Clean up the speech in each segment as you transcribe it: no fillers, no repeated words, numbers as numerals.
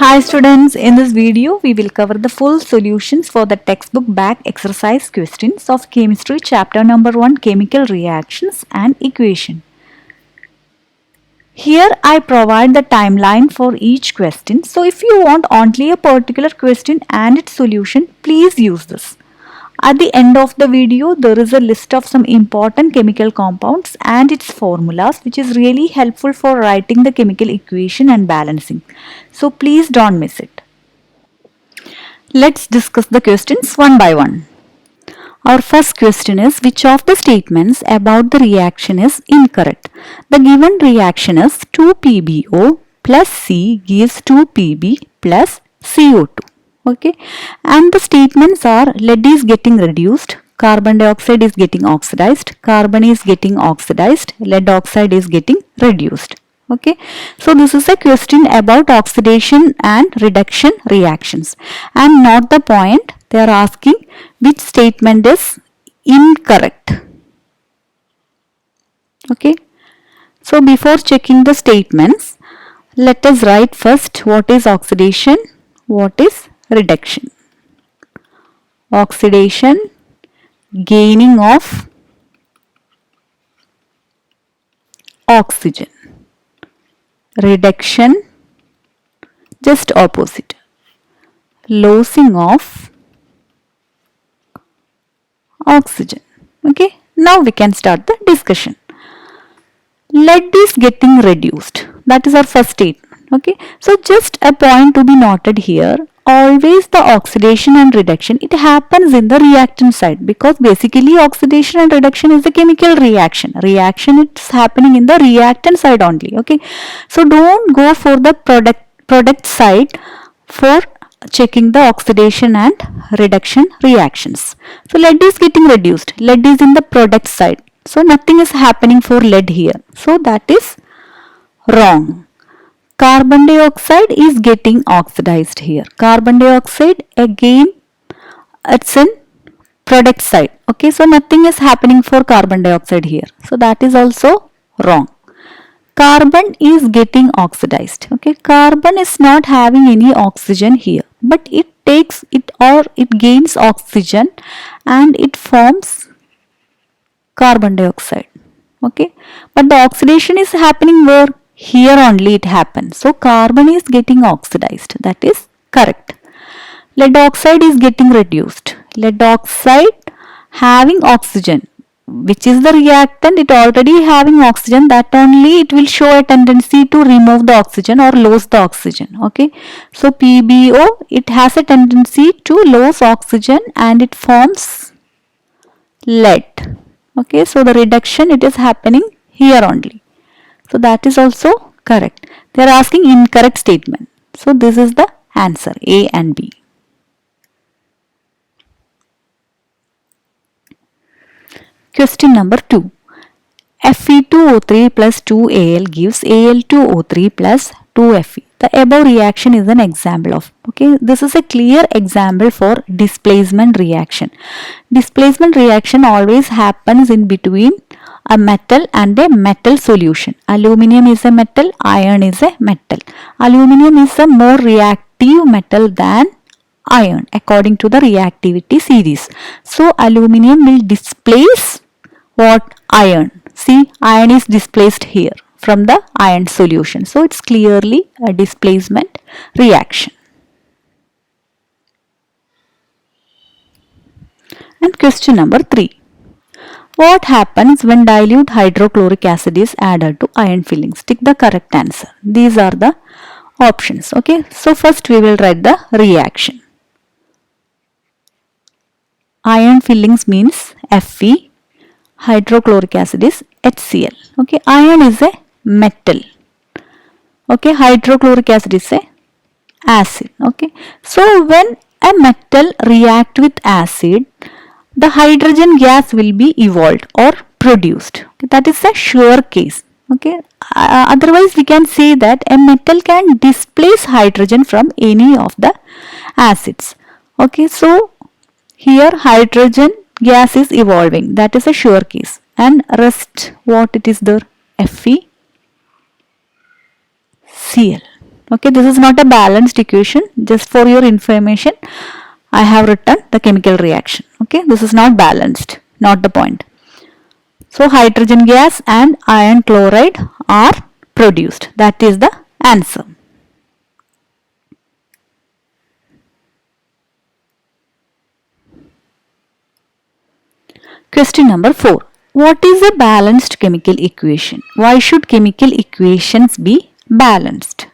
Hi students, in this video we will cover the full solutions for the textbook back exercise questions of chemistry chapter number 1 chemical reactions and equation. Here I provide the timeline for each question. So if you want only a particular question and its solution, please use this. At the end of the video, there is a list of some important chemical compounds and its formulas, which is really helpful for writing the chemical equation and balancing. So please don't miss it. Let's discuss the questions one by one. Our first question is, which of the statements about the reaction is incorrect? The given reaction is 2PbO plus C gives 2Pb plus CO2. Okay, and the statements are lead is getting reduced, carbon dioxide is getting oxidized, carbon is getting oxidized, lead oxide is getting reduced. Okay, so this is a question about oxidation and reduction reactions, and not the point. They are asking which statement is incorrect. Okay, so before checking the statements, let us write first what is oxidation, what is reduction. Oxidation, gaining of oxygen. Reduction, just opposite, losing of oxygen. Okay, now we can start the discussion. Lead is getting reduced. That is our first statement. Okay, so just a point to be noted here. Always the oxidation and reduction, it happens in the reactant side, because basically oxidation and reduction is a chemical reaction. Reaction it's happening in the reactant side only. Okay, so don't go for the product side for checking the oxidation and reduction reactions. So lead is getting reduced. Lead is in the product side. So nothing is happening for lead here. So that is wrong. Carbon dioxide is getting oxidized here. Carbon dioxide again it's in product side. Okay, so nothing is happening for carbon dioxide here. So that is also wrong. Carbon is getting oxidized. Okay, carbon is not having any oxygen here, but it takes it or it gains oxygen and it forms carbon dioxide. Okay, but the oxidation is happening where? Here only it happens. So carbon is getting oxidized. That is correct. Lead oxide is getting reduced. Lead oxide having oxygen, which is the reactant, it already having oxygen, that only it will show a tendency to remove the oxygen or lose the oxygen. Okay, so PbO, it has a tendency to lose oxygen and it forms lead. Okay, so the reduction it is happening here only. So that is also correct. They are asking incorrect statement. So this is the answer, A and B. Question number 2. Fe2O3 plus 2Al gives Al2O3 plus 2Fe. The above reaction is an example of. Okay, this is a clear example for displacement reaction. Displacement reaction always happens in between a metal and a metal solution. Aluminium is a metal, iron is a metal. Aluminium is a more reactive metal than iron according to the reactivity series. So aluminium will displace what? Iron. See, iron is displaced here from the iron solution. So it's clearly a displacement reaction. And question number 3. What happens when dilute hydrochloric acid is added to iron fillings? Tick the correct answer. These are the options. Okay, so first we will write the reaction. Iron fillings means Fe, hydrochloric acid is HCl. Okay, iron is a metal. Okay, hydrochloric acid is a acid. Okay, so when a metal react with acid, the hydrogen gas will be evolved or produced. Okay, that is a sure case. Okay, otherwise we can say that a metal can displace hydrogen from any of the acids. Okay, so here hydrogen gas is evolving. That is a sure case. And rest what it is there? Fe, Cl. Okay, this is not a balanced equation. Just for your information, I have written the chemical reaction. Okay, this is not balanced, not the point. So hydrogen gas and iron chloride are produced. That is the answer. Question number 4. What is a balanced chemical equation? Why should chemical equations be balanced?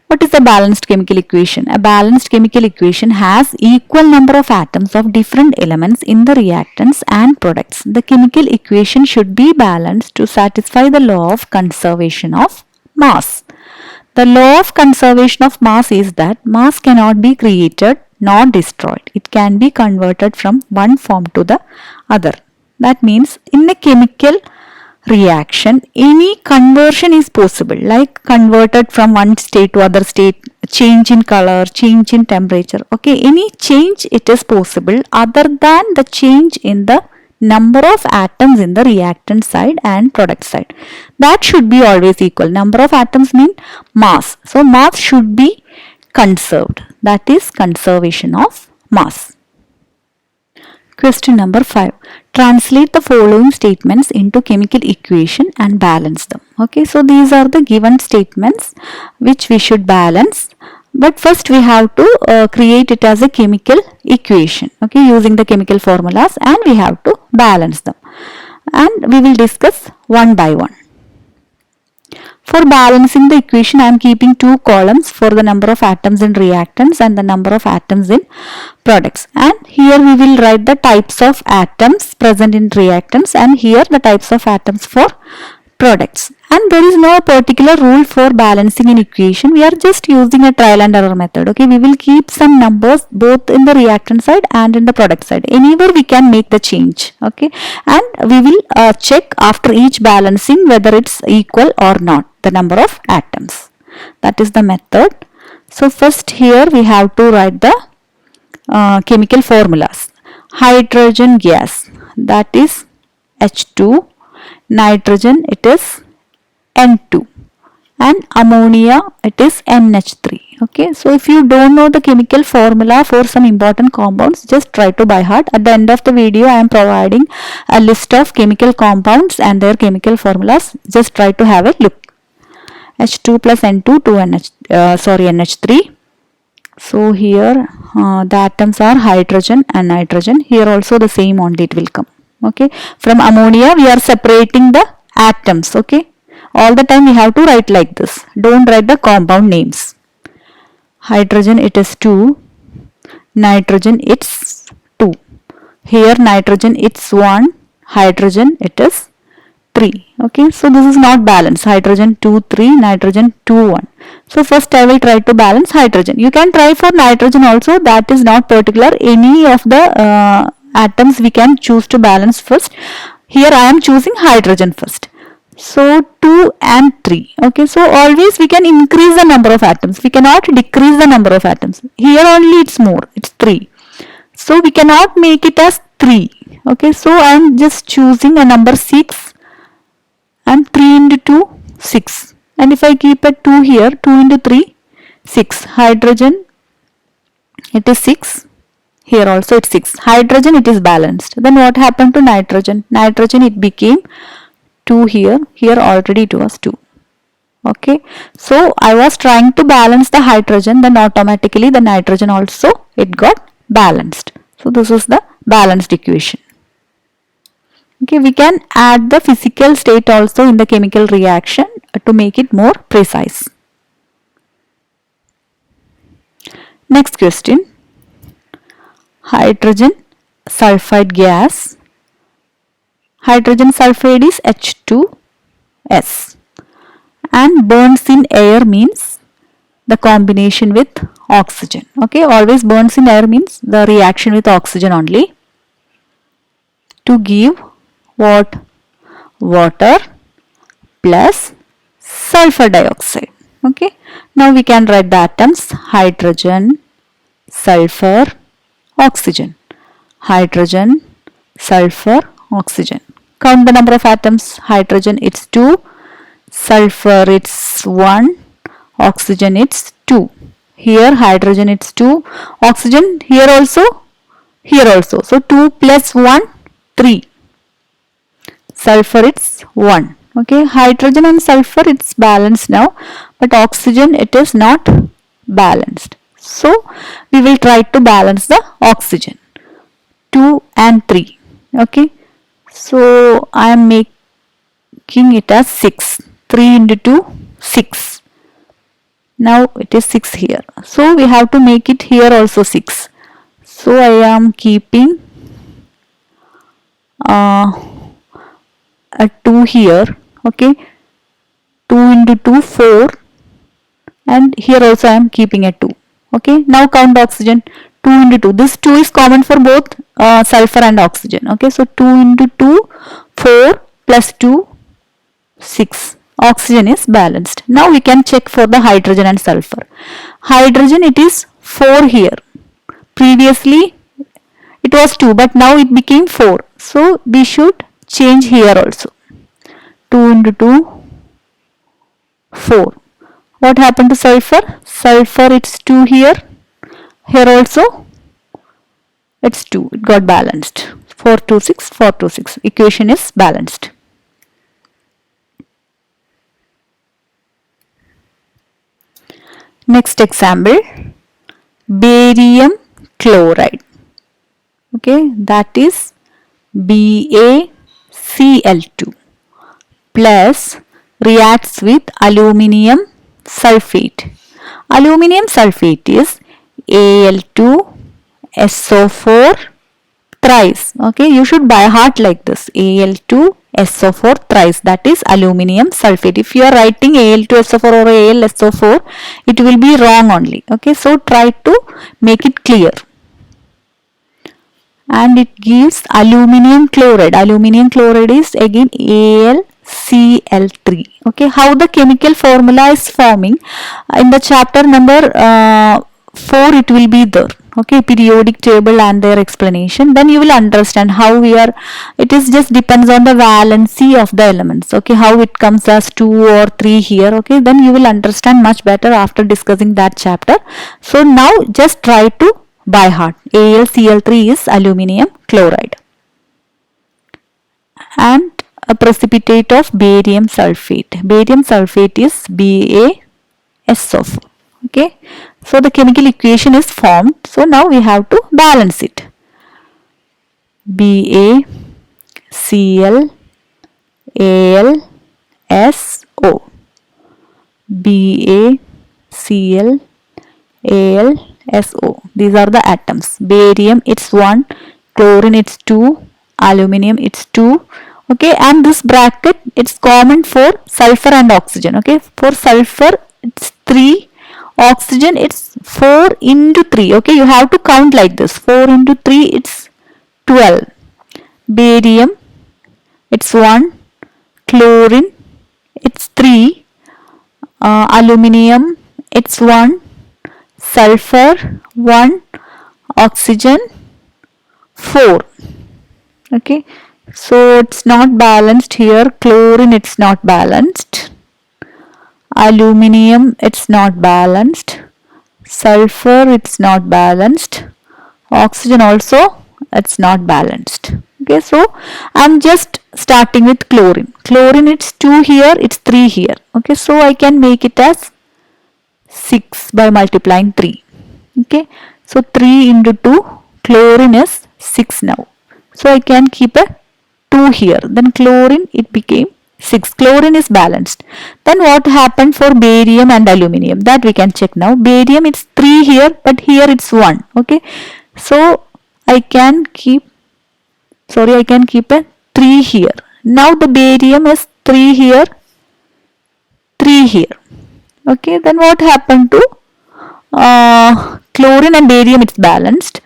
What is a balanced chemical equation? A balanced chemical equation has equal number of atoms of different elements in the reactants and products. The chemical equation should be balanced to satisfy the law of conservation of mass. The law of conservation of mass is that mass cannot be created nor destroyed. It can be converted from one form to the other. That means in a chemical reaction, any conversion is possible, like converted from one state to other state, change in color, change in temperature. Okay, any change it is possible other than the change in the number of atoms in the reactant side and product side. That should be always equal. Number of atoms mean mass. So mass should be conserved. That is conservation of mass. Question number 5. Translate the following statements into chemical equation and balance them. Okay, so these are the given statements which we should balance. But first we have to create it as a chemical equation. Okay, using the chemical formulas, and we have to balance them. And we will discuss one by one. For balancing the equation, I am keeping two columns for the number of atoms in reactants and the number of atoms in products. And here we will write the types of atoms present in reactants, and here the types of atoms for products. And there is no particular rule for balancing an equation. We are just using a trial and error method. Okay, we will keep some numbers both in the reactant side and in the product side. Anywhere we can make the change. Okay, and we will check after each balancing whether it's equal or not, the number of atoms. That is the method. So first here we have to write the chemical formulas. Hydrogen gas, that is H2. Nitrogen, it is N2, and ammonia, it is NH3. Okay, so if you don't know the chemical formula for some important compounds, just try to by heart. At the end of the video, I am providing a list of chemical compounds and their chemical formulas. Just try to have a look. H2 plus N2 to NH3. So here the atoms are hydrogen and nitrogen. Here also the same only it will come. Okay, from ammonia we are separating the atoms. Okay, all the time we have to write like this. Don't write the compound names. Hydrogen, it is 2. Nitrogen, it's 2. Here nitrogen, it's 1. Hydrogen, it is 3. Okay, so this is not balanced. Hydrogen 2, 3, nitrogen 2, 1. So first I will try to balance hydrogen. You can try for nitrogen also. That is not particular. Any of the atoms we can choose to balance first. Here I am choosing hydrogen first. So 2 and 3. Okay, so always we can increase the number of atoms. We cannot decrease the number of atoms. Here only it's more. It's 3. So we cannot make it as 3. Okay, so I am just choosing a number 6. And 3 into 2, 6. And if I keep a 2 here, 2 into 3, 6. Hydrogen, it is 6. Here also it's 6. Hydrogen, it is balanced. Then what happened to nitrogen? Nitrogen, it became 2 here. Here already it was 2. Okay. So I was trying to balance the hydrogen. Then automatically the nitrogen also it got balanced. So this is the balanced equation. Okay. We can add the physical state also in the chemical reaction to make it more precise. Next question. Hydrogen sulfide gas. Hydrogen sulfide is H2S, and burns in air means the combination with oxygen. Okay, always burns in air means the reaction with oxygen only to give what? Water plus sulfur dioxide. Okay, now we can write the atoms: hydrogen, sulfur, oxygen. Hydrogen, sulfur, oxygen. Count the number of atoms. Hydrogen, it's 2. Sulfur, it's 1. oxygen it's 2. Here hydrogen it's 2. Oxygen here also. So 2 plus 1, 3. Sulfur it's 1. Okay, hydrogen and sulfur it's balanced now, but oxygen it is not balanced. So we will try to balance the oxygen. 2 and 3. Okay, so I am making it as 6. 3 into 2, 6. Now it is 6 here. So we have to make it here also 6. So I am keeping a 2 here. Okay, 2 into 2, 4. And here also I am keeping a 2. Okay, now count oxygen. 2 into 2. This 2 is common for both sulfur and oxygen. Okay, so 2 into 2, 4 plus 2, 6. Oxygen is balanced. Now we can check for the hydrogen and sulfur. Hydrogen it is 4 here. Previously it was 2, but now it became 4. So we should change here also. 2 into 2, 4. What happened to sulfur? Sulfur it's 2 here. Here also it's 2. It got balanced. 4 to 6, 4 to 6. Equation is balanced. Next example, barium chloride. Okay, that is BaCl2 plus reacts with aluminium sulfate. Aluminium sulfate is Al2SO4 thrice. Okay, you should by heart like this. Al2SO4 thrice, that is aluminium sulfate. If you are writing Al2SO4 or AlSO4, it will be wrong only. Okay, so try to make it clear. And it gives aluminium chloride. Aluminium chloride is again AlCl3. Okay, how the chemical formula is forming in the chapter number 4 it will be there. Okay, periodic table and their explanation. Then you will understand how we are. It is just depends on the valency of the elements. Okay, how it comes as 2 or 3 here. Okay, then you will understand much better after discussing that chapter. So now just try to by heart. AlCl3 is aluminium chloride. And a precipitate of barium sulfate. Barium sulfate is BaSO4. Okay, so the chemical equation is formed. So now we have to balance it. BaCl AlSO. BaCl AlSO. These are the atoms. Barium it's 1, chlorine it's 2, aluminium it's 2. Okay, and this bracket it's common for sulfur and oxygen. Okay, for sulfur it's 3, oxygen it's 4 into 3. Okay, you have to count like this. 4 into 3 it's 12. Barium it's 1, chlorine it's 3, aluminium it's 1, sulfur 1, oxygen 4. Okay, so it's not balanced here. Chlorine it's not balanced, aluminium it's not balanced, sulfur it's not balanced, oxygen also it's not balanced. Okay, so I'm just starting with chlorine. Chlorine it's 2 here, it's 3 here. Okay, so I can make it as 6 by multiplying 3. Okay, so 3 into 2, chlorine is 6 now. So I can keep a 2 here. Then chlorine it became 6. Chlorine is balanced. Then what happened for barium and aluminium? That we can check now. Barium it's 3 here, but here it's 1. Okay, so I can keep a 3 here. Now the barium is 3 here, 3 here. Okay, then what happened to chlorine and barium? It's balanced.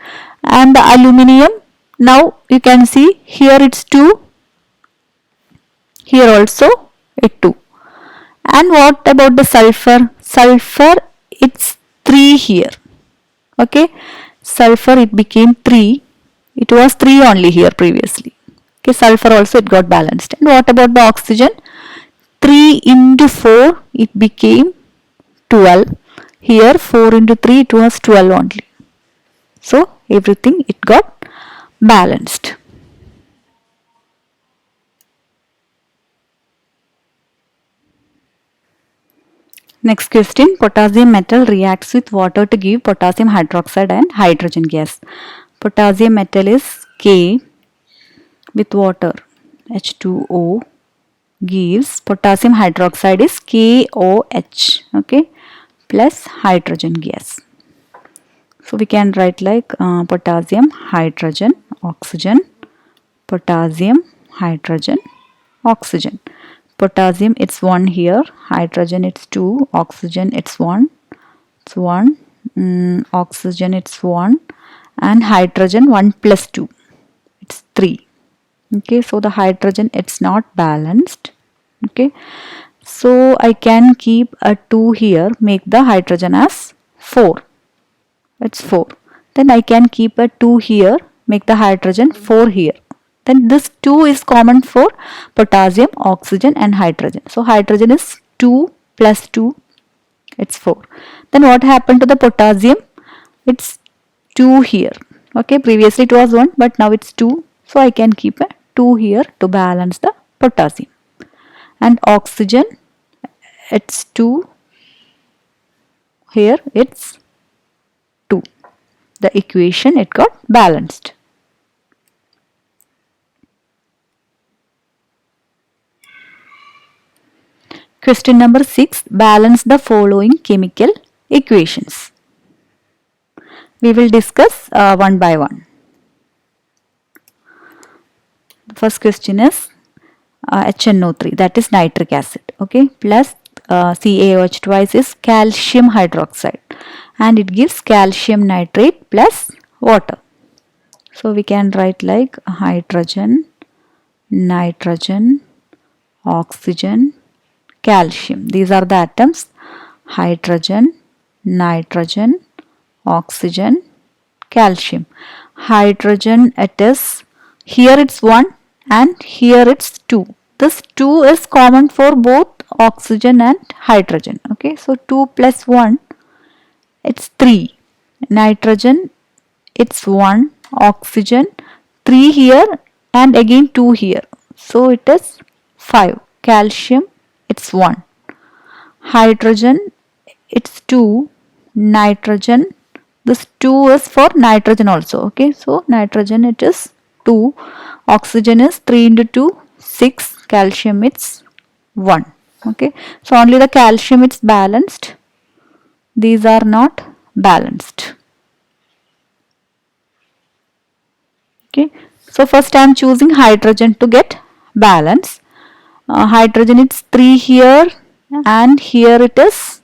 And the aluminium, now you can see here it's 2, here also a 2. And what about the sulfur? Sulfur it's 3 here. Okay, sulfur it became 3. It was 3 only here previously. Okay, sulfur also it got balanced. And what about the oxygen? 3 into 4 it became 12. Here 4 into 3 it was 12 only. So everything it got balanced. Next question, potassium metal reacts with water to give potassium hydroxide and hydrogen gas. Potassium metal is K with water, H2O, gives potassium hydroxide is KOH, okay, plus hydrogen gas. So we can write like potassium, hydrogen, oxygen, potassium, hydrogen, oxygen. Potassium it's 1 here, hydrogen it's 2, oxygen it's 1, it's 1, oxygen it's 1, and hydrogen 1 plus 2, it's 3. Okay, so the hydrogen it's not balanced. Okay, so I can keep a 2 here, make the hydrogen as 4, it's 4. Then I can keep a 2 here, make the hydrogen 4 here. Then this 2 is common for potassium, oxygen and hydrogen. So hydrogen is 2 plus 2, it's 4. Then what happened to the potassium? It's 2 here. Okay, previously it was 1 but now it's 2. So I can keep a 2 here to balance the potassium. And oxygen, it's 2. Here it's 2. The equation it got balanced. Question number 6. Balance the following chemical equations. We will discuss one by one. The first question is HNO3, that is nitric acid, okay, plus CaOH twice is calcium hydroxide, and it gives calcium nitrate plus water. So we can write like hydrogen, nitrogen, oxygen, calcium. These are the atoms: hydrogen, nitrogen, oxygen, calcium. Hydrogen, it is here it's 1 and here it's 2. This 2 is common for both oxygen and hydrogen. Okay, so 2 plus 1, it's 3. Nitrogen, it's 1. Oxygen, 3 here and again 2 here. So it is 5. Calcium, it's 1. Hydrogen, it's 2. Nitrogen, this 2 is for nitrogen also. Okay, so nitrogen it is 2. Oxygen is 3 into 2, 6. Calcium it's 1. Okay, so only the calcium it's balanced. These are not balanced. Okay, so first I am choosing hydrogen to get balance. Hydrogen it's 3 here and here it is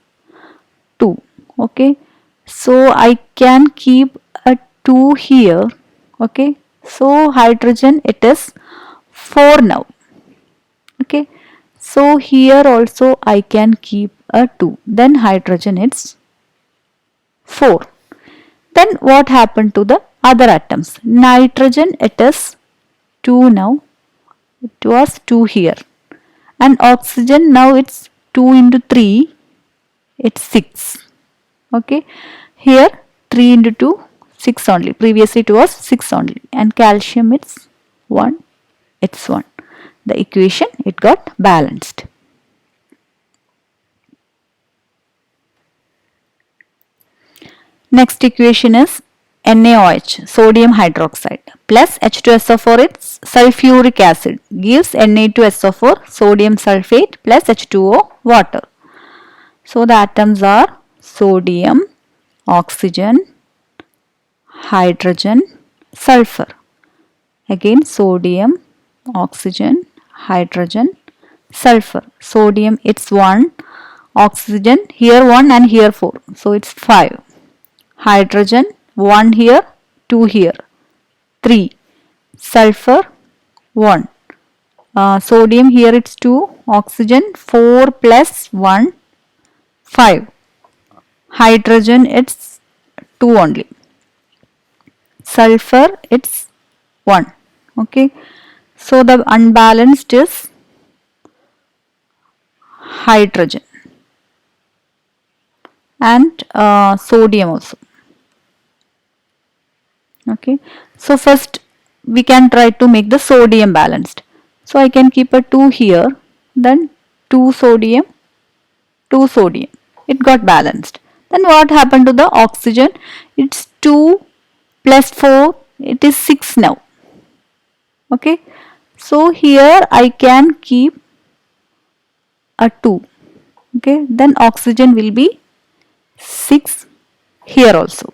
2. Okay, so I can keep a 2 here. Okay, so hydrogen it is 4 now. Okay, so here also I can keep a 2. Then hydrogen it's 4. Then what happened to the other atoms? Nitrogen it is 2 now. It was 2 here. And oxygen now it's 2 into 3. It's 6. Okay. Here 3 into 2, 6 only. Previously it was 6 only. And calcium it's 1. It's 1. The equation it got balanced. Next equation is NaOH, sodium hydroxide, plus H2SO4, it's sulfuric acid, gives Na2SO4, sodium sulfate, plus H2O, water. So the atoms are sodium, oxygen, hydrogen, sulfur. Again sodium, oxygen, hydrogen, sulfur. Sodium it's 1, oxygen here 1 and here 4. So it's 5. Hydrogen 1 here, 2 here, 3. Sulfur 1. Sodium here it's 2. Oxygen 4 plus 1, 5. Hydrogen it's 2 only. Sulfur it's 1. Okay. So the unbalanced is hydrogen. and sodium also. Okay, so first we can try to make the sodium balanced. So I can keep a 2 here, then 2 sodium, 2 sodium. It got balanced. Then what happened to the oxygen? It's 2 plus 4, it is 6 now. Okay, so here I can keep a 2. Okay, then oxygen will be 6 here also.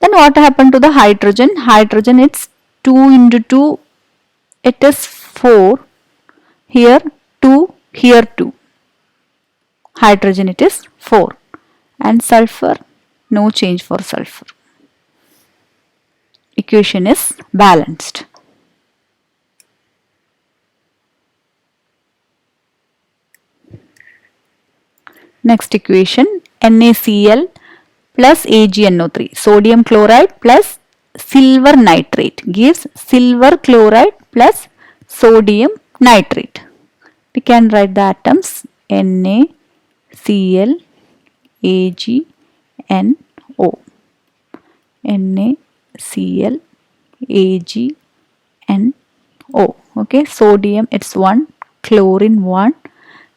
Then what happened to the hydrogen? Hydrogen, it's 2 into 2, it is 4. Here 2, here 2. Hydrogen, it is 4. And sulfur, no change for sulfur. Equation is balanced. Next equation, NaCl plus AgNO3, sodium chloride plus silver nitrate gives silver chloride plus sodium nitrate. We can write the atoms NaCl, AgNO, NaCl, AgNO. Okay, sodium it's 1, chlorine 1,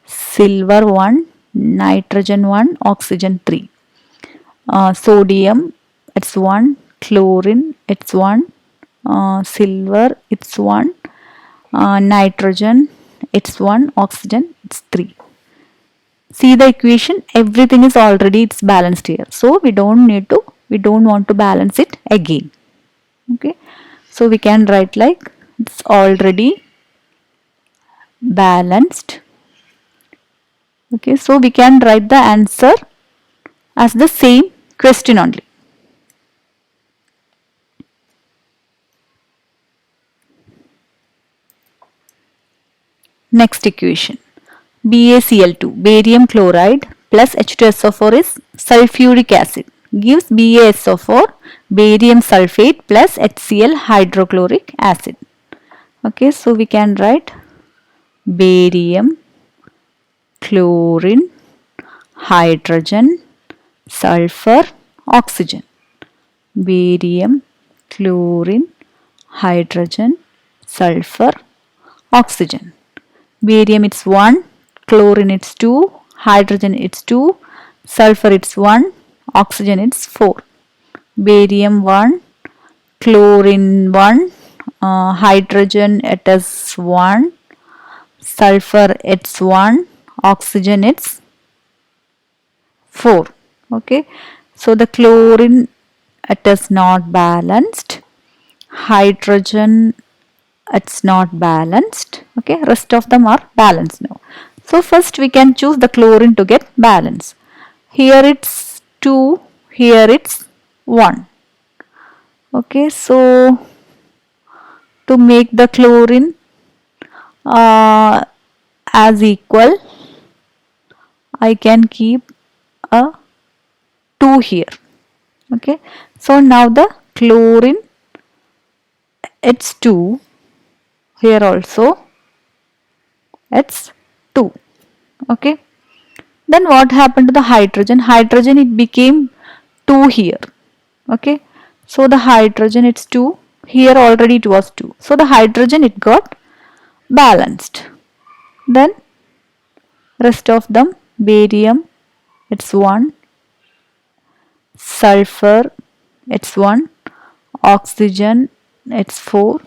silver 1, nitrogen 1, oxygen 3. Sodium it's 1, chlorine it's 1, silver it's 1, nitrogen it's 1, oxygen it's 3. See the equation, everything is already it's balanced here, so we don't want to balance it again. Okay, so we can write like it's already balanced. Okay, so we can write the answer as the same question only. Next equation, BaCl2, barium chloride plus H2SO4 is sulfuric acid gives BaSO4, barium sulfate plus HCl hydrochloric acid. Okay, so we can write barium, chlorine, hydrogen, sulfur, oxygen. Barium, chlorine, hydrogen, sulfur, oxygen. Barium it's 1, chlorine it's 2, hydrogen it's 2, sulfur it's 1, oxygen it's 4. Barium 1, chlorine 1, hydrogen it is 1, sulfur it's 1, oxygen it's 4. Okay, so the chlorine it is not balanced, hydrogen it's not balanced. Okay, rest of them are balanced now. So first we can choose the chlorine to get balance. Here it's 2, here it's 1. Okay, so to make the chlorine as equal, I can keep a 2 here. Okay, so now the chlorine it's 2, here also it's 2. Okay, then what happened to the hydrogen? Hydrogen it became 2 here. Okay, so the hydrogen it's 2, here already it was 2, so the hydrogen it got balanced. Then rest of them, barium it's 1, sulfur it's 1, oxygen it's 4.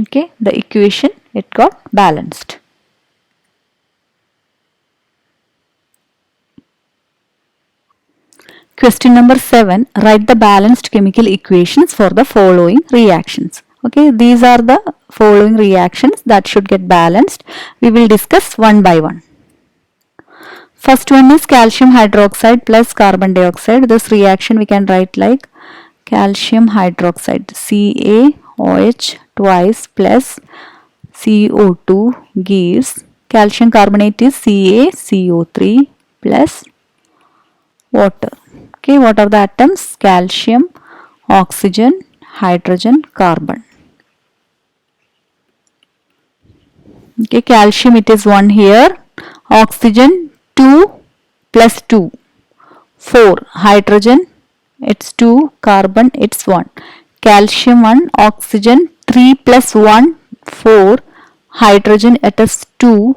Okay, the equation it got balanced. Question number 7, write the balanced chemical equations for the following reactions. Okay, these are the following reactions that should get balanced. We will discuss one by one. First one is calcium hydroxide plus carbon dioxide. This reaction we can write like calcium hydroxide, CaOH twice plus CO2 gives calcium carbonate is CaCO3 plus water. Okay, what are the atoms? Calcium, oxygen, hydrogen, carbon. Okay, calcium it is 1 here, oxygen 2 plus 2 4, hydrogen it's 2, carbon it's 1, calcium 1, oxygen 3 plus 1 4, hydrogen it is 2,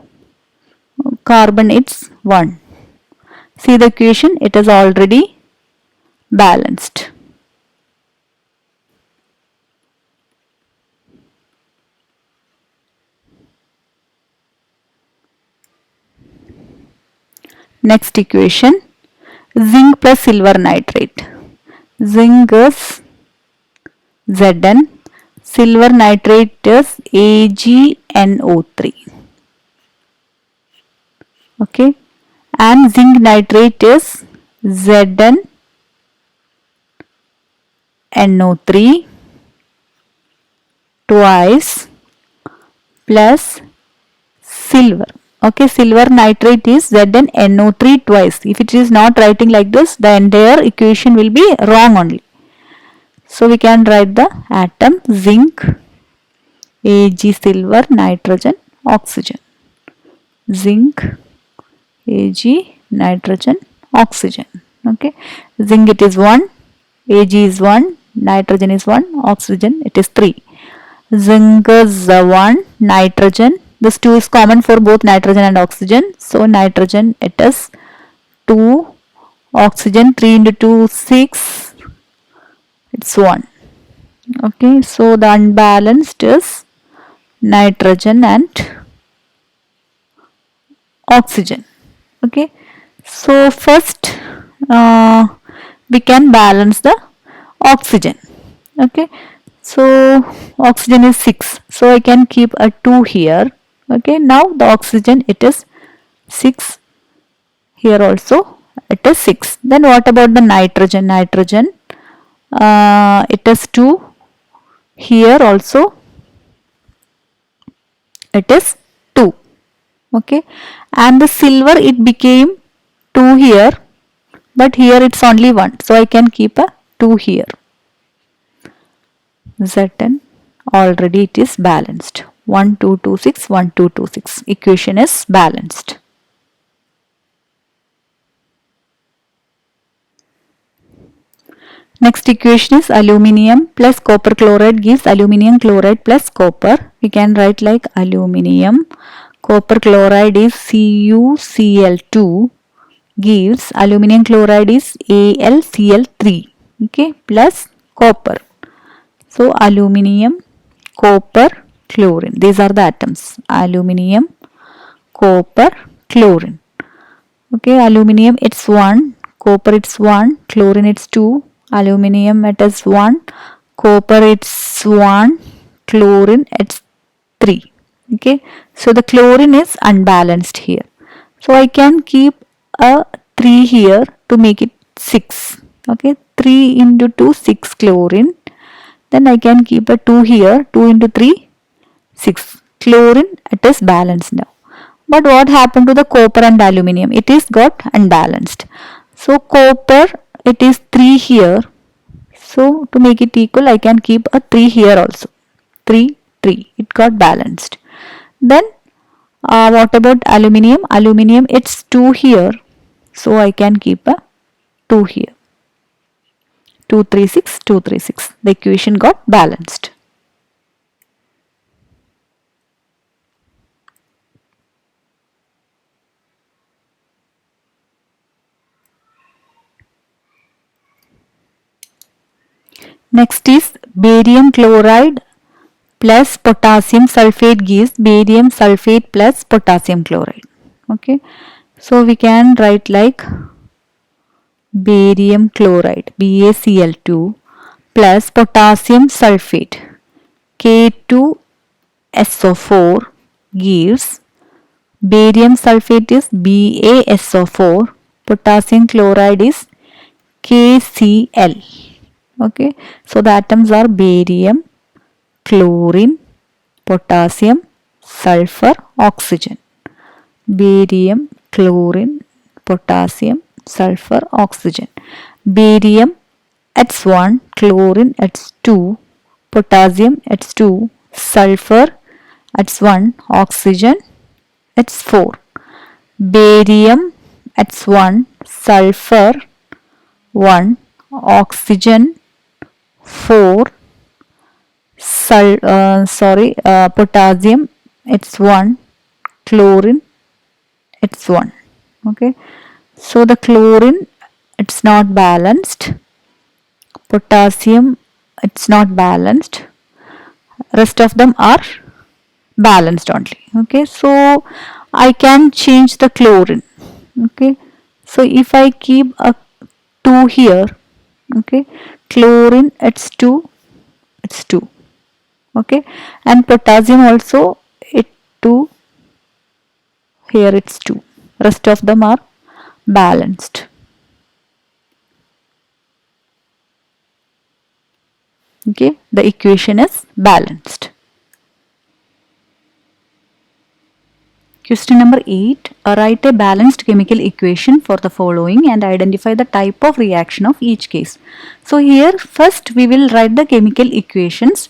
carbon it's 1. See the equation, it is already balanced. Next equation, zinc plus silver nitrate. Zinc is Zn, silver nitrate is AgNO3. Okay, and zinc nitrate is ZnNO3 twice plus silver. Okay, silver nitrate is ZnNO3 twice. If it is not writing like this, the entire equation will be wrong only. So we can write the atom zinc, Ag silver, nitrogen, oxygen. Zinc, Ag, nitrogen, oxygen. Okay, zinc it is 1, Ag is 1, nitrogen is 1, oxygen it is 3. Zinc is 1, nitrogen, this 2 is common for both nitrogen and oxygen, so nitrogen it is 2, oxygen 3 into 2 6, it's 1. Okay, so the unbalanced is nitrogen and oxygen. Okay, so first we can balance the oxygen. Okay, so oxygen is 6, so I can keep a 2 here. Okay, now the oxygen it is 6, here also it is 6. Then what about the nitrogen? Nitrogen it is 2, here also it is 2. Okay, and the silver it became 2 here, but here it's only 1, so I can keep a 2 here. Zn already it is balanced. 1 2 2 6, 1 2 2 6, equation is balanced. Next equation is aluminium plus copper chloride gives aluminium chloride plus copper. We can write like aluminium, copper chloride is CuCl2 gives aluminium chloride is AlCl3. Okay, plus copper. So aluminium, copper, chlorine, these are the atoms. Aluminium, copper, chlorine. Okay, aluminium it's 1, copper it's 1, chlorine it's 2, aluminium it is 1, copper it's 1, chlorine it's 3. Okay, so the chlorine is unbalanced here, so I can keep a 3 here to make it 6. Okay, 3 into 2 6 chlorine, then I can keep a 2 here, 2 into 3 6. Chlorine it is balanced now. But what happened to the copper and aluminium? It is got unbalanced. So copper it is 3 here, so to make it equal I can keep a 3 here also. 3 3, it got balanced. Then what about aluminium? Aluminium it's 2 here, so I can keep a 2 here. 2 3 6, 2 3 6, the equation got balanced. Next is barium chloride plus potassium sulfate gives barium sulfate plus potassium chloride. Okay, so we can write like barium chloride BaCl2 plus potassium sulfate K2SO4 gives barium sulfate is BaSO4, potassium chloride is KCl. Okay, so the atoms are barium, chlorine, potassium, sulfur, oxygen. Barium, chlorine, potassium, sulfur, oxygen. Barium it's 1, chlorine it's 2, potassium it's 2, sulfur it's 1, oxygen it's 4. barium, it's 1, sulfur 1, oxygen 4, potassium it's 1, chlorine it's 1. Okay, so the chlorine it's not balanced, potassium it's not balanced, rest of them are balanced only. Okay, so I can change the chlorine. Okay, so if I keep a 2 here, okay, chlorine it's 2, it's 2. Okay, and potassium also it 2, here it's 2, rest of them are balanced. Okay, the equation is balanced. Question number 8. Write a balanced chemical equation for the following and identify the type of reaction of each case. So here first we will write the chemical equations,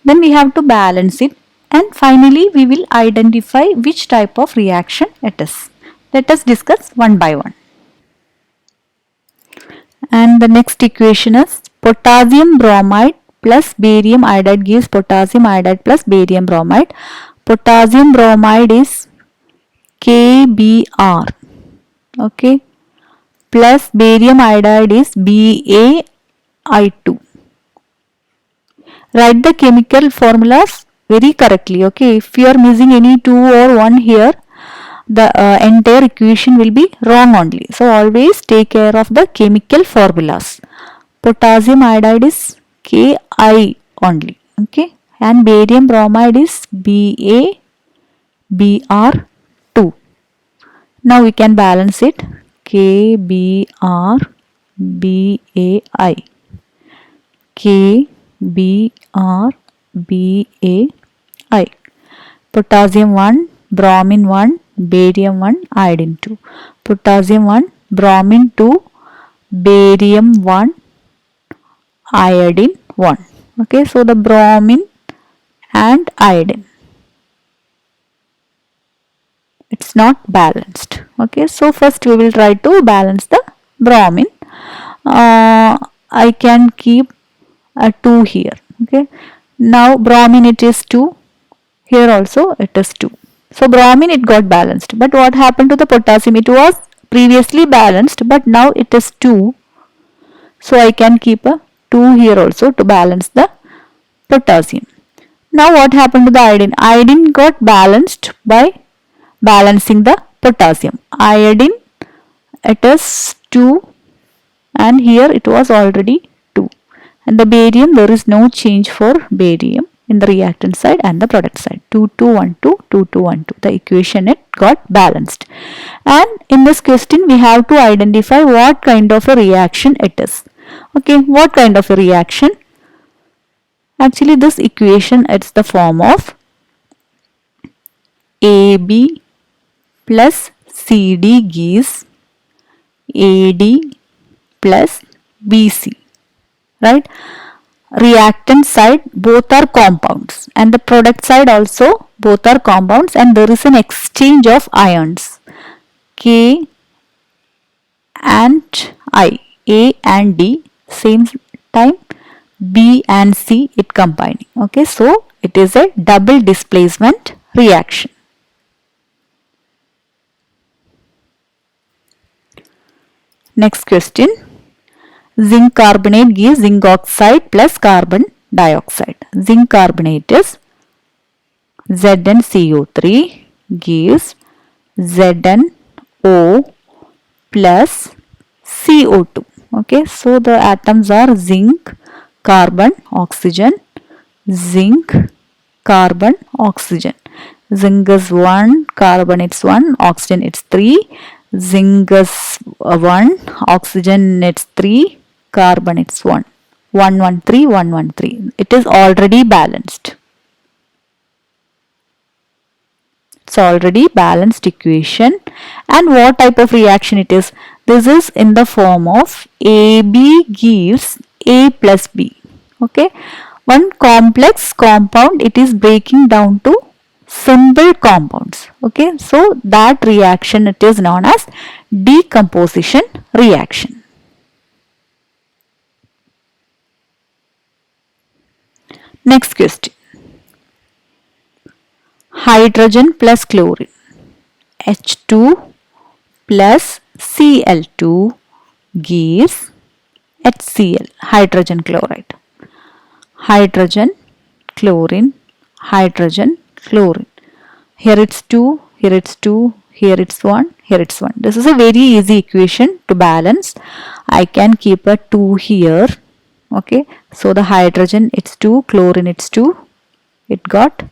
then we have to balance it, and finally we will identify which type of reaction it is. Let us discuss one by one. And the next equation is potassium bromide plus barium iodide gives potassium iodide plus barium bromide. Potassium bromide is KBr, okay, plus barium iodide is BaI2. Write the chemical formulas very correctly. Okay, if you are missing any 2 or 1 here, the entire equation will be wrong only. So always take care of the chemical formulas. Potassium iodide is Ki only, okay, and barium bromide is BaBr2. Now we can balance it. KBr BaI, KBr BaI. Potassium 1, bromine 1, barium 1, iodine 2. Potassium 1, bromine 2, barium 1, iodine 1. Okay, so the bromine and iodine, it's not balanced. Okay, so first we will try to balance the bromine. I can keep a 2 here. Okay, now bromine it is 2, here also it is 2. So bromine it got balanced, but what happened to the potassium? It was previously balanced, but now it is 2. So I can keep a 2 here also to balance the potassium. Now what happened to the iodine? Iodine got balanced by balancing the potassium. Iodine it is 2 and here it was already 2. And the barium, there is no change for barium in the reactant side and the product side. 2 2 1 2 2 2 1 2. The equation it got balanced. And in this question we have to identify what kind of a reaction it is. Okay, what kind of a reaction? Actually this equation it's the form of AB plus CD gives AD plus BC, right? Reactant side both are compounds and the product side also both are compounds, and there is an exchange of ions K and I, A and D, same time B and C it combining. Okay, so it is a double displacement reaction. Next question. Zinc carbonate gives zinc oxide plus carbon dioxide. Zinc carbonate is ZnCO3 gives ZnO plus CO2. Okay, so the atoms are zinc, carbon, oxygen, zinc, carbon, oxygen. Zinc is 1, carbon it's 1, oxygen it's 3. Zinc is 1, oxygen it's 3, carbon it's 1. 1 1 3 1 1 3. It is already balanced. It's already balanced equation. And what type of reaction it is? This is in the form of AB gives A plus B. Okay, one complex compound it is breaking down to simple compounds. Okay, so that reaction it is known as decomposition reaction. Next question. Hydrogen plus chlorine, H2 plus Cl2 gives HCl, hydrogen chloride. Hydrogen, chlorine, hydrogen, chlorine. Here it's 2, here it's 2, here it's 1, here it's 1. This is a very easy equation to balance. I can keep a 2 here. Okay, so the hydrogen it's 2, chlorine it's 2. It got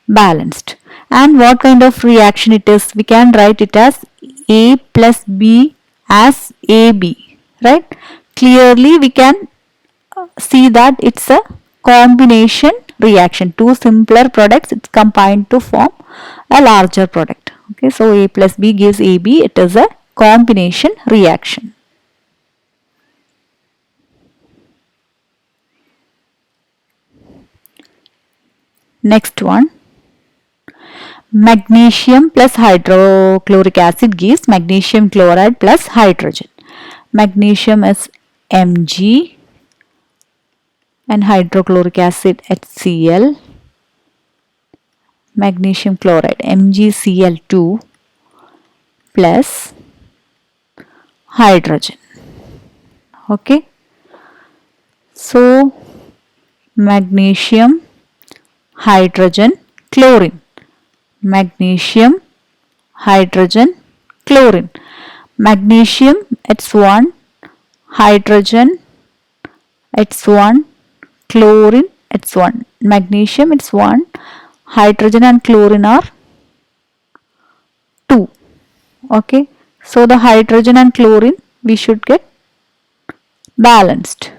balanced. And what kind of reaction it is? We can write it as A plus B as AB, right? Clearly we can see that it's a combination reaction. Two simpler products it's combined to form a larger product. Okay, so A plus B gives AB. It is a combination reaction. Next one. Magnesium plus hydrochloric acid gives magnesium chloride plus hydrogen. Magnesium is Mg and hydrochloric acid HCl. Magnesium chloride MgCl2 plus hydrogen. Okay, so magnesium, hydrogen, chlorine. Magnesium, hydrogen, chlorine. Magnesium it's 1, hydrogen it's 1, chlorine it's 1. Magnesium it's 1, hydrogen and chlorine are 2. Okay, so the hydrogen and chlorine we should get balanced.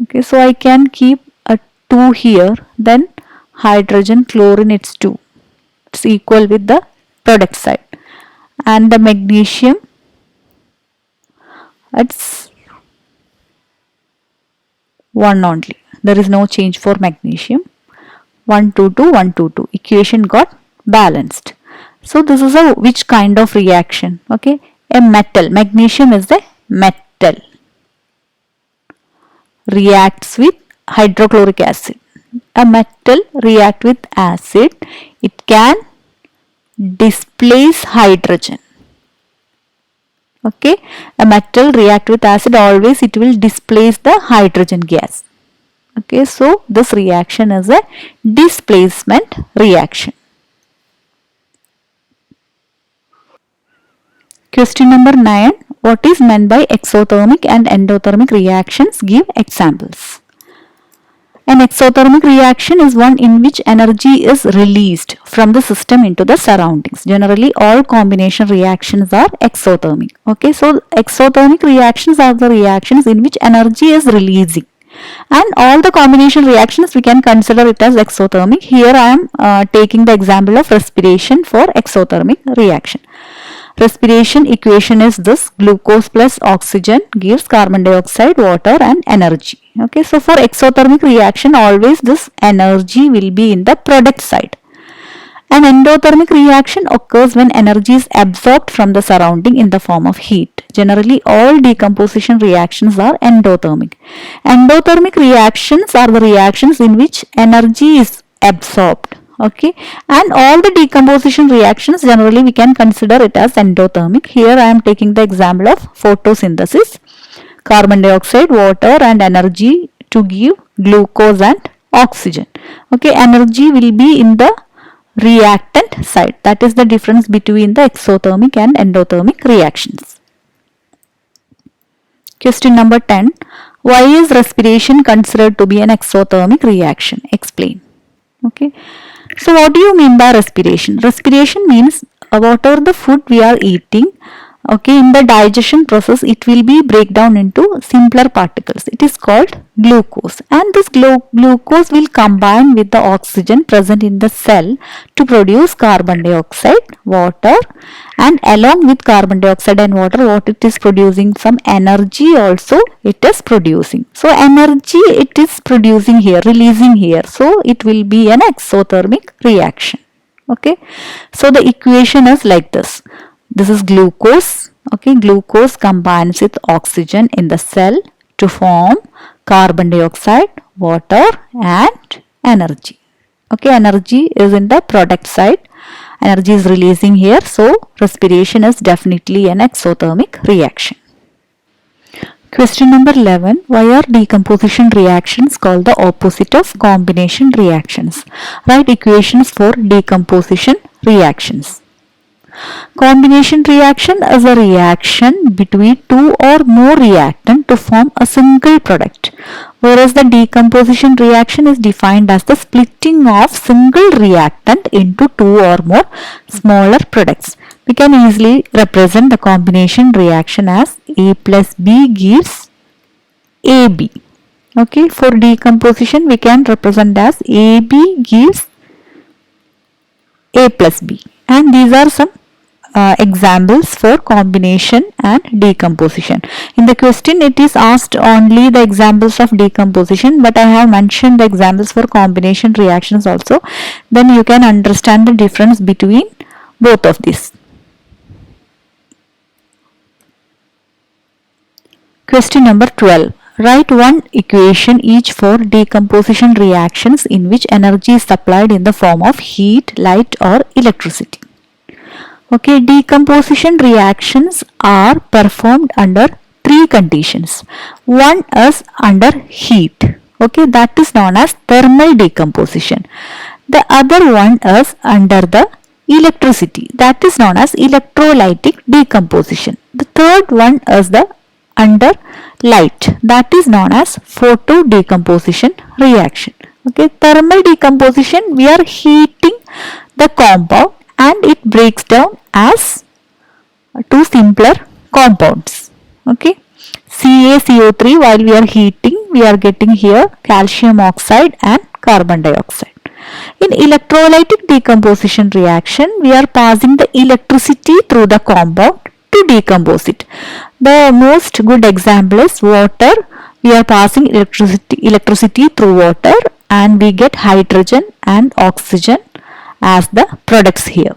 Okay, so I can keep a 2 here, then hydrogen, chlorine it's 2. It's equal with the product side. And the magnesium it's 1 only. There is no change for magnesium. 1 2 2 1 2 2. Equation got balanced. So this is a which kind of reaction? Okay, a metal. Magnesium is the metal. Reacts with hydrochloric acid. A metal react with acid. It can displace hydrogen. Okay, a metal react with acid, always it will displace the hydrogen gas. Okay, so this reaction is a displacement reaction. Question number 9. What is meant by exothermic and endothermic reactions? Give examples. An exothermic reaction is one in which energy is released from the system into the surroundings. Generally, all combination reactions are exothermic. Okay, so exothermic reactions are the reactions in which energy is releasing. And all the combination reactions we can consider it as exothermic. Here I am taking the example of respiration for exothermic reaction. Respiration equation is this: glucose plus oxygen gives carbon dioxide, water and energy. Okay, so for exothermic reaction always this energy will be in the product side. An endothermic reaction occurs when energy is absorbed from the surrounding in the form of heat. Generally all decomposition reactions are endothermic. Endothermic reactions are the reactions in which energy is absorbed. Okay, and all the decomposition reactions generally we can consider it as endothermic. Here I am taking the example of photosynthesis. Carbon dioxide, water and energy to give glucose and oxygen. Okay, energy will be in the reactant side. That is the difference between the exothermic and endothermic reactions. Question number 10. Why is respiration considered to be an exothermic reaction? Explain. Okay. So what do you mean by respiration? Respiration means whatever the food we are eating, Okay, in the digestion process it will be break down into simpler particles. It is called glucose, and this glucose will combine with the oxygen present in the cell to produce carbon dioxide, water, and along with carbon dioxide and water, what it is producing, some energy also it is producing. So energy it is producing here, releasing here, so it will be an exothermic reaction. Okay, so the equation is like this. This is glucose. Okay, glucose combines with oxygen in the cell to form carbon dioxide, water, and energy. Okay, energy is in the product side. Energy is releasing here, so respiration is definitely an exothermic reaction. Question number 11. Why are decomposition reactions called the opposite of combination reactions? Write equations for decomposition reactions. Combination reaction is a reaction between two or more reactants to form a single product, whereas the decomposition reaction is defined as the splitting of single reactant into two or more smaller products. We can easily represent the combination reaction as A plus B gives AB. Okay, for decomposition we can represent as AB gives A plus B, and these are some examples for combination and decomposition. In the question it is asked only the examples of decomposition, but I have mentioned the examples for combination reactions also. Then you can understand the difference between both of these. Question number 12. Write one equation each for decomposition reactions in which energy is supplied in the form of heat, light, or electricity. Okay, decomposition reactions are performed under three conditions. One is under heat. Okay, that is known as thermal decomposition. The other one is under the electricity. That is known as electrolytic decomposition. The third one is the under light. That is known as photo decomposition reaction. Okay, thermal decomposition, we are heating the compound and it breaks down as two simpler compounds. Okay, CaCO3, while we are heating, we are getting here calcium oxide and carbon dioxide. In electrolytic decomposition reaction, we are passing the electricity through the compound to decompose it. The most good example is water. We are passing electricity through water and we get hydrogen and oxygen as the products here.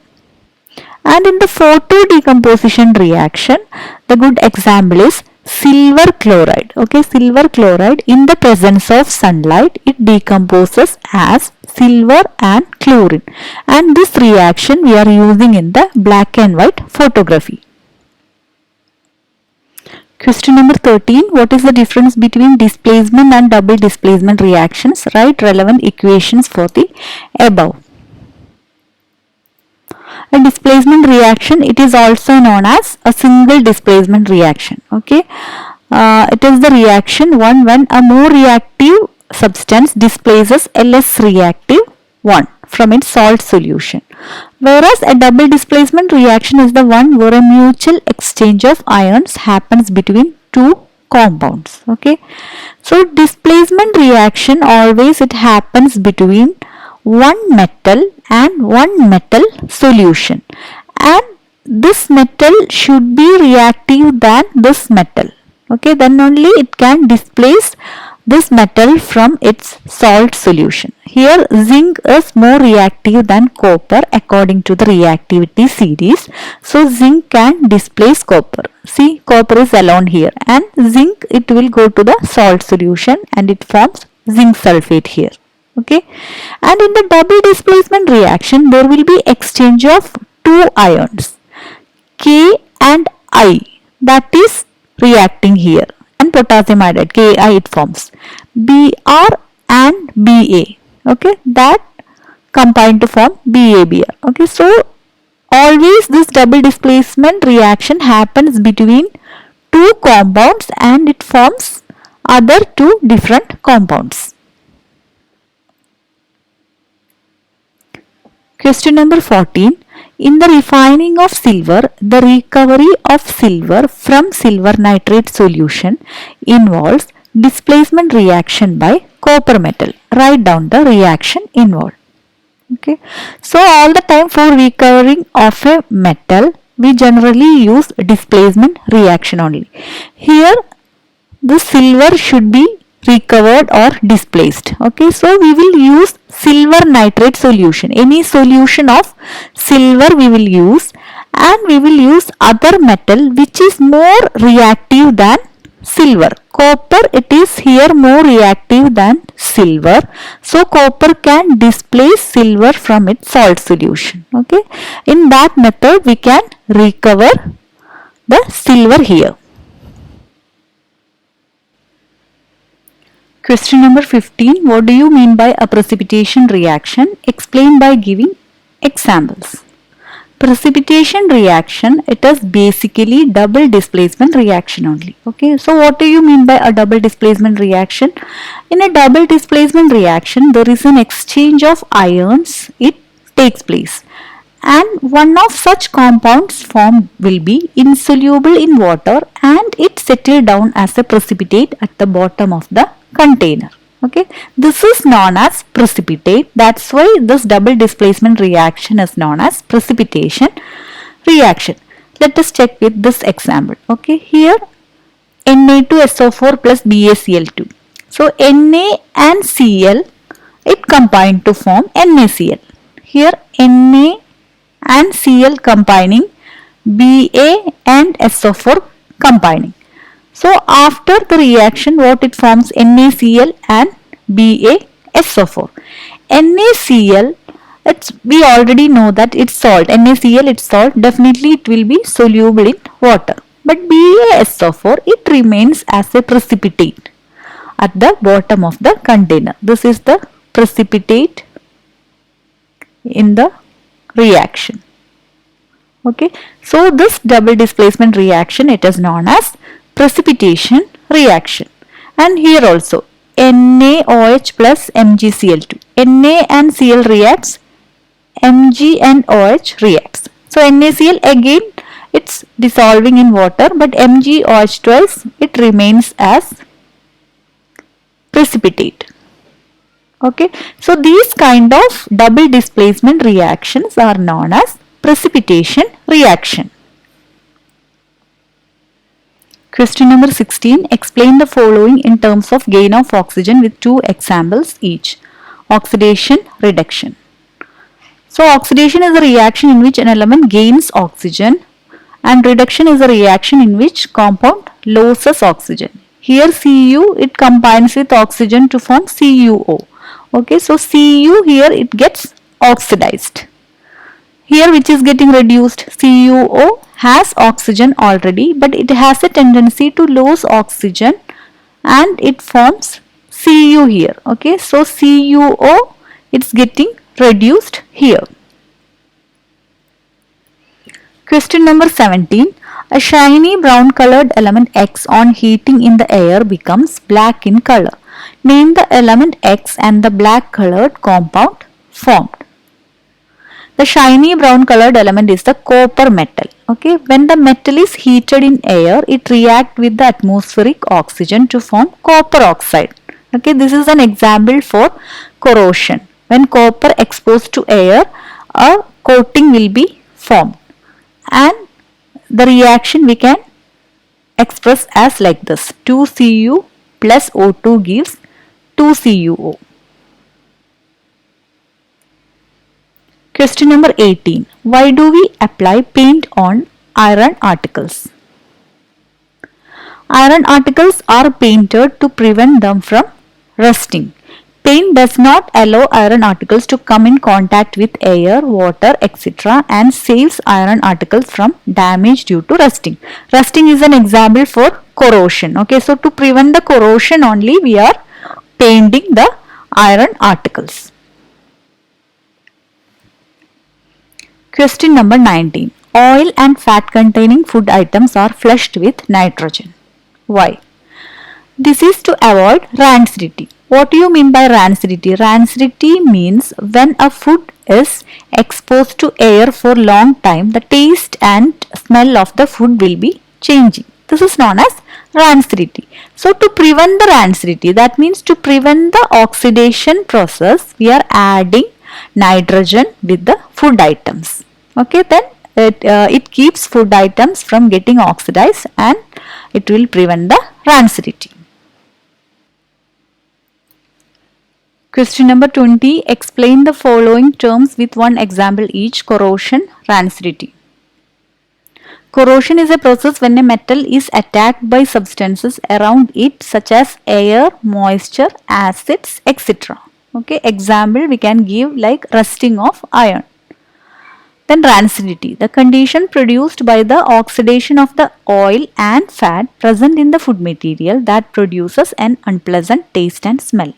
And in the photo decomposition reaction, the good example is silver chloride. Okay, silver chloride, in the presence of sunlight, it decomposes as silver and chlorine. And this reaction we are using in the black and white photography. Question number 13. What is the difference between displacement and double displacement reactions? Write relevant equations for the above. A displacement reaction, it is also known as a single displacement reaction. Okay, it is the reaction one when a more reactive substance displaces a less reactive one from its salt solution, whereas a double displacement reaction is the one where a mutual exchange of ions happens between two compounds. Okay, so displacement reaction always it happens between one metal and one metal solution, and this metal should be reactive than this metal. Okay, then only it can displace this metal from its salt solution. Here zinc is more reactive than copper according to the reactivity series. So zinc can displace copper. See, copper is alone here and zinc, it will go to the salt solution and it forms zinc sulfate here. Okay, and in the double displacement reaction there will be exchange of two ions, K and I, that is reacting here, and potassium iodide, Ki it forms, Br and Ba. Okay, that combine to form BaBr. Okay, so always this double displacement reaction happens between two compounds and it forms other two different compounds. Question number 14. In the refining of silver, the recovery of silver from silver nitrate solution involves displacement reaction by copper metal. Write down the reaction involved. Okay. So all the time for recovering of a metal, we generally use displacement reaction only. Here the silver should be recovered or displaced. Okay, so we will use silver nitrate solution. Any solution of silver we will use, and we will use other metal which is more reactive than silver. Copper, it is here more reactive than silver. So copper can displace silver from its salt solution. Okay, in that method we can recover the silver here. Question number 15. What do you mean by a precipitation reaction? Explain by giving examples. Precipitation reaction, it is basically double displacement reaction only. Okay, so what do you mean by a double displacement reaction? In a double displacement reaction, there is an exchange of ions, it takes place, and one of such compounds formed will be insoluble in water and it settle down as a precipitate at the bottom of the container. Okay, this is known as precipitate. That's why this double displacement reaction is known as precipitation reaction. Let us check with this example. Okay, here Na2SO4 plus BaCl2. So Na and Cl, it combine to form NaCl. Here Na and Cl combining, Ba and SO4 combining. So after the reaction, what it forms? NaCl and BaSO4. NaCl, we already know that it's salt. NaCl, it's salt. Definitely it will be soluble in water. But BaSO4, it remains as a precipitate at the bottom of the container. This is the precipitate in the reaction. Okay. So this double displacement reaction, it is known as precipitation reaction. And here also NaOH plus MgCl2. Na and Cl reacts, Mg and OH reacts. So NaCl again, it's dissolving in water, but MgOH12, it remains as precipitate. Okay, so these kind of double displacement reactions are known as precipitation reaction. Question number 16. Explain the following in terms of gain of oxygen with two examples each. Oxidation, reduction. So oxidation is a reaction in which an element gains oxygen, and reduction is a reaction in which compound loses oxygen. Here Cu, it combines with oxygen to form CuO. Okay, so Cu here it gets oxidized. Here which is getting reduced? CuO has oxygen already, but it has a tendency to lose oxygen and it forms Cu here. Okay, so CuO, it's getting reduced here. Question number 17. A shiny brown colored element X on heating in the air becomes black in color. Name the element X and the black colored compound formed. The shiny brown colored element is the copper metal. Okay, when the metal is heated in air, it reacts with the atmospheric oxygen to form copper oxide. Okay, this is an example for corrosion. When copper exposed to air, a coating will be formed, and the reaction we can express as like this: 2Cu plus O2 gives 2CuO. Question number 18. Why do we apply paint on iron articles? Iron articles are painted to prevent them from rusting. Paint does not allow iron articles to come in contact with air, water, etc. and saves iron articles from damage due to rusting. Rusting is an example for corrosion. Okay, so to prevent the corrosion only, we are painting the iron articles. Question number 19. Oil and fat containing food items are flushed with nitrogen. Why? This is to avoid rancidity. What do you mean by rancidity? Rancidity means when a food is exposed to air for long time, the taste and smell of the food will be changing. This is known as rancidity. So to prevent the rancidity, that means to prevent the oxidation process, we are adding nitrogen with the food items. Okay, then it keeps food items from getting oxidized and it will prevent the rancidity. Question number 20. Explain the following terms with one example each. Corrosion, rancidity. Corrosion is a process when a metal is attacked by substances around it such as air, moisture, acids, etc. Okay, example we can give like rusting of iron. Then rancidity, the condition produced by the oxidation of the oil and fat present in the food material that produces an unpleasant taste and smell.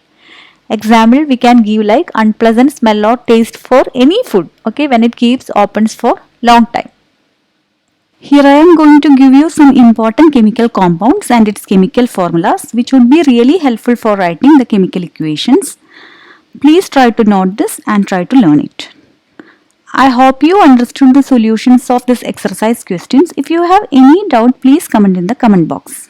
Example we can give like unpleasant smell or taste for any food, okay, when it keeps opens for long time. Here I am going to give you some important chemical compounds and its chemical formulas which would be really helpful for writing the chemical equations. Please try to note this and try to learn it. I hope you understood the solutions of this exercise questions. If you have any doubt, please comment in the comment box.